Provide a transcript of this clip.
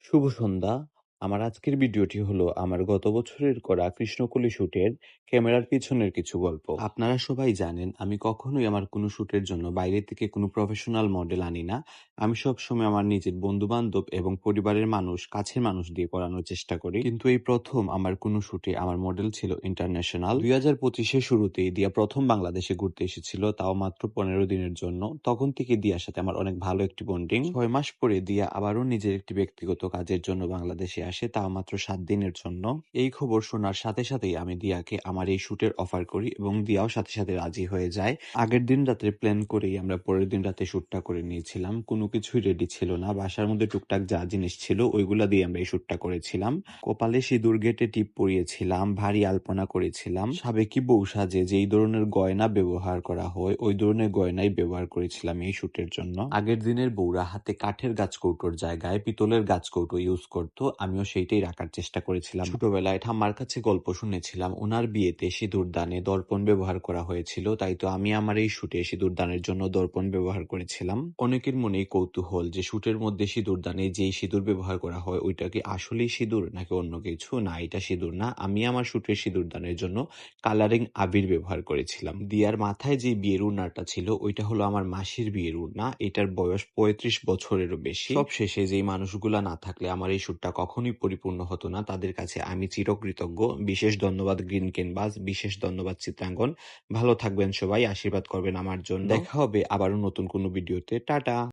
শুভ সন্ধ্যা। আমার আজকের ভিডিওটি হলো আমার গত বছরের করা কৃষ্ণকলি শ্যুটের ক্যামেরার পিছনের কিছু গল্প। আপনারা সবাই জানেন আমি কখনোই আমার কোনো শ্যুটের জন্য বাইরে থেকে কোনো প্রফেশনাল মডেল আনি না। আমি সবসময় আমার নিজের বন্ধু-বান্ধব এবং পরিবারের মানুষ, কাছের মানুষ দিয়ে করানোর চেষ্টা করি। কিন্তু এই প্রথম আমার কোনো শ্যুটে আমার মডেল ছিল ইন্টারন্যাশনাল। 2025 এর শুরুতেই দিয়া প্রথম বাংলাদেশে ঘুরতে এসেছিল, তাও মাত্র 15 দিনের জন্য। তখন থেকে দিয়ার সাথে আমার অনেক ভালো একটি বন্ডিং। 6 মাস পরে দিয়া আবারও নিজের একটি ব্যক্তিগত কাজের জন্য বাংলাদেশে আসে, তাও মাত্র 7 দিনের জন্য। এই খবর শোনার সাথে সাথেই আমি দিয়াকে আমার এই শ্যুটের অফার করি এবং দিয়াও সাথে সাথে রাজি হয়ে যায়। আগের দিন রাত্রে প্ল্যান করেই আমরা পরের দিন রাতে শ্যুটটা করে নিয়েছিলাম। কোনো কিছুই রেডি ছিল না। বাসার মধ্যে টুকটাক যা জিনিস ছিল ওইগুলা দিয়ে আমরা এই শ্যুটটা করেছিলাম। কপালে সিঁদুর গেঁটে টিপ পরিয়েছিলাম, ভারী আলপনা করেছিলাম। সাবেকি বউ সাজে যেই ধরনের গয়না ব্যবহার করা হয় ওই ধরনের গয়নাই ব্যবহার করেছিলাম এই শ্যুটের জন্য। আগের দিনের বউরা হাতে কাঠের গাছকৌটোর জায়গায় পিতলের গাছকৌটো ইউজ করতো, আমিও সেইটাই রাখার চেষ্টা করেছিলাম। ছোটবেলায় ঠাম্মার কাছে গল্প শুনেছিলাম ওনার বিয়েতে সিঁদুর দানে দর্পণ ব্যবহার করা হয়েছিল, তাই তো আমি আমার এই শ্যুটে সিঁদুর দানের জন্য দর্পণ ব্যবহার করেছিলাম। অনেকের মনেই কৌতূহল যে শ্যুটের মধ্যে সিঁদুর দানে যেই সিঁদুর ব্যবহার করা হয় ওইটা কি আসলেই সিঁদুর নাকি অন্য কিছু। না, এটা সিঁদুর না। আমি আমার শ্যুটের সিঁদুর দানের জন্য কালারিং আবির ব্যবহার করেছিলাম। দিয়ার মাথায় যে বিয়ের উড়নাটা ছিল ওইটা হলো আমার মাসির বিয়ের উড়না। এটার বয়স 35 বছরেরও বেশি। সব শেষে যেই মানুষগুলা না থাকলে আমার এই শ্যুটটা কখনোই পরিপূর্ণ হতো না, তাদের কাছে আমি চিরকৃতজ্ঞ। বিশেষ ধন্যবাদ গ্রিন ক্যানভাস, বিশেষ ধন্যবাদ চিত্রাঙ্গন। ভালো থাকবেন সবাই, আশীর্বাদ করবেন আমার জন্য। দেখা হবে আবারও নতুন কোনো ভিডিওতে। টাটা।